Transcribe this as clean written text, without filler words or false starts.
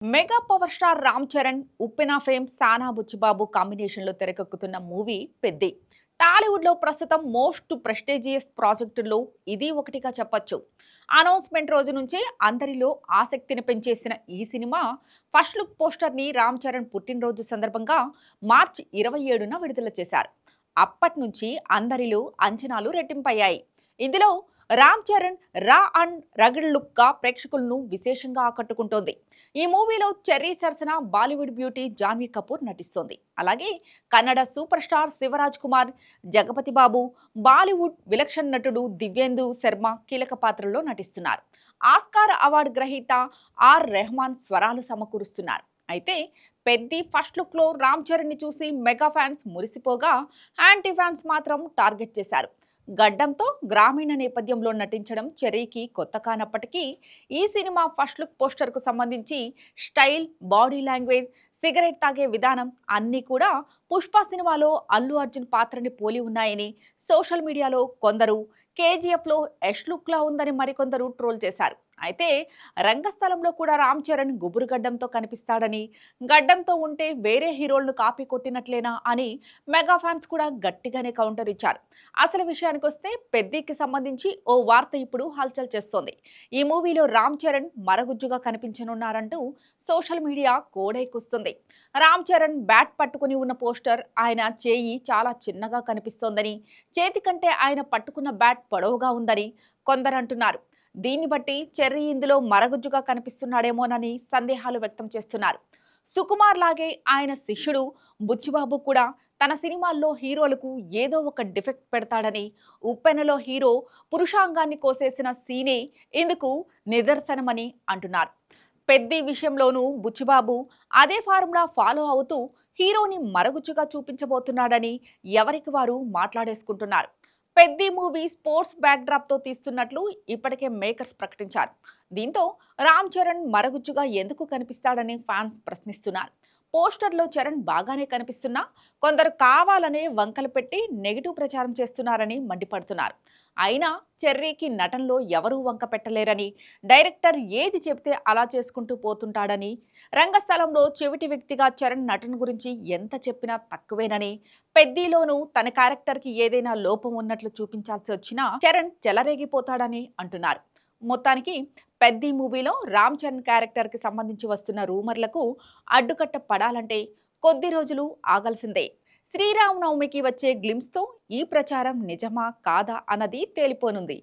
Mega power star Ram Charan, Uppena fame Sana Buchibabu combination లో తెరకెక్కుతున్న movie Peddi. Tollywood లో ప్రస్తుతం మోస్ట్ ప్రెస్టీజియస్ ప్రాజెక్టుల్లో ఇది ఒకటిగా చెప్పొచ్చు. అనౌన్స్మెంట్ రోజు నుంచే అందరిలో ఆసక్తిని పెంచేసిన ఈ సినిమా ఫస్ట్ లుక్ పోస్టర్ ని రామ్ చరణ్ పుట్టినరోజు సందర్భంగా మార్చి 27న విడుదల చేశారు. అప్పటి నుంచి అందరిలో అంచనాలు రెట్టింపయ్యాయి. ఇందులో రామ్ చరణ్ రా అండ్ రగడ్ లుక్ గా ప్రేక్షకులను విశేషంగా ఆకట్టుకుంటోంది. ఈ మూవీలో చెర్రీ సరసన బాలీవుడ్ బ్యూటీ జాన్వీ కపూర్ నటిస్తోంది. అలాగే కన్నడ సూపర్ స్టార్ శివరాజ్ కుమార్, జగపతి బాబు, బాలీవుడ్ విలక్షణ నటుడు దివ్యేందు శర్మ కీలక పాత్రల్లో నటిస్తున్నారు. ఆస్కార్ అవార్డు గ్రహీత ఆర్ రెహమాన్ స్వరాలు సమకూరుస్తున్నారు. అయితే పెద్ది ఫస్ట్ లుక్ లో రామ్ చరణ్ ని చూసి మెగా ఫ్యాన్స్ మురిసిపోగా, యాంటీ ఫ్యాన్స్ మాత్రం టార్గెట్ చేశారు. గడ్డంతో గ్రామీణ నేపథ్యంలో నటించడం చెర్రీకి కొత్త కానప్పటికీ ఈ సినిమా ఫస్ట్ లుక్ పోస్టర్ కు సంబంధించి స్టైల్, బాడీ లాంగ్వేజ్, సిగరెట్ తాగే విధానం అన్నీ కూడా పుష్ప సినిమాలో అల్లు అర్జున్ పాత్రని పోలి ఉన్నాయని సోషల్ మీడియాలో కొందరు, కేజీఎఫ్ లో యష్ లుక్ లా ఉందని మరికొందరు ట్రోల్ చేశారు. అయితే రంగస్థలంలో కూడా రామ్ చరణ్ గుబురు గడ్డంతో కనిపిస్తాడని, గడ్డంతో ఉంటే వేరే హీరోలను కాపీ కొట్టినట్లేనా అని మెగా ఫ్యాన్స్ కూడా గట్టిగానే కౌంటర్ ఇచ్చారు. అసలు విషయానికి వస్తే పెద్దికి సంబంధించి ఓ వార్త ఇప్పుడు హల్చల్ చేస్తోంది. ఈ మూవీలో రామ్ చరణ్ మరగుజ్జుగా కనిపించనున్నారంటూ సోషల్ మీడియా కోడైకొస్తుంది. రామ్ చరణ్ బ్యాట్ పట్టుకుని ఉన్న పోస్టర్ ఆయన చేయి చాలా చిన్నగా కనిపిస్తోందని, చేతి కంటే ఆయన పట్టుకున్న బ్యాట్ పొడవుగా ఉందని కొందరు అంటున్నారు. దీన్ని బట్టి చెర్రీ ఇందులో మరగుజ్జుగా కనిపిస్తున్నాడేమోనని సందేహాలు వ్యక్తం చేస్తున్నారు. సుకుమార్ లాగే ఆయన శిష్యుడు బుచ్చిబాబు కూడా తన సినిమాల్లో హీరోలకు ఏదో ఒక డిఫెక్ట్ పెడతాడని, ఉప్పెనలో హీరో పురుషాంగాన్ని కోసేసిన సీనే ఇందుకు నిదర్శనమని అంటున్నారు. పెద్ది విషయంలోనూ బుచ్చిబాబు అదే ఫార్ములా ఫాలో అవుతూ హీరోని మరగుజ్జుగా చూపించబోతున్నాడని ఎవరికి వారు మాట్లాడేసుకుంటున్నారు. Peddi movie sports backdrop తో తీస్తున్నట్లు ఇప్పటికే మేకర్స్ ప్రకటించారు. దీంతో రామ్ చరణ్ మరగుజ్జుగా ఎందుకు కనిపిస్తాడని ఫ్యాన్స్ ప్రశ్నిస్తున్నారు. పోస్టర్లో చరణ్ బాగానే కనిపిస్తున్నా కొందరు కావాలనే వంకలు పెట్టి నెగిటివ్ ప్రచారం చేస్తున్నారని మండిపడుతున్నారు. అయినా చెర్రీకి నటనలో ఎవరూ వంక పెట్టలేరని, డైరెక్టర్ ఏది చెబితే అలా చేసుకుంటూ పోతుంటాడని, రంగస్థలంలో చెవిటి వ్యక్తిగా చరణ్ నటన గురించి ఎంత చెప్పినా తక్కువేనని, పెద్దిలోనూ తన క్యారెక్టర్కి ఏదైనా లోపం ఉన్నట్లు చూపించాల్సి వచ్చినా చరణ్ చెలరేగిపోతాడని అంటున్నారు. మొత్తానికి పెద్ది మూవీలో రామ్ చరణ్ క్యారెక్టర్కి సంబంధించి వస్తున్న రూమర్లకు అడ్డుకట్ట పడాలంటే కొద్ది రోజులు ఆగాల్సిందే. శ్రీరామనవమికి వచ్చే గ్లిమ్స్తో ఈ ప్రచారం నిజమా కాదా అన్నది తేలిపోనుంది.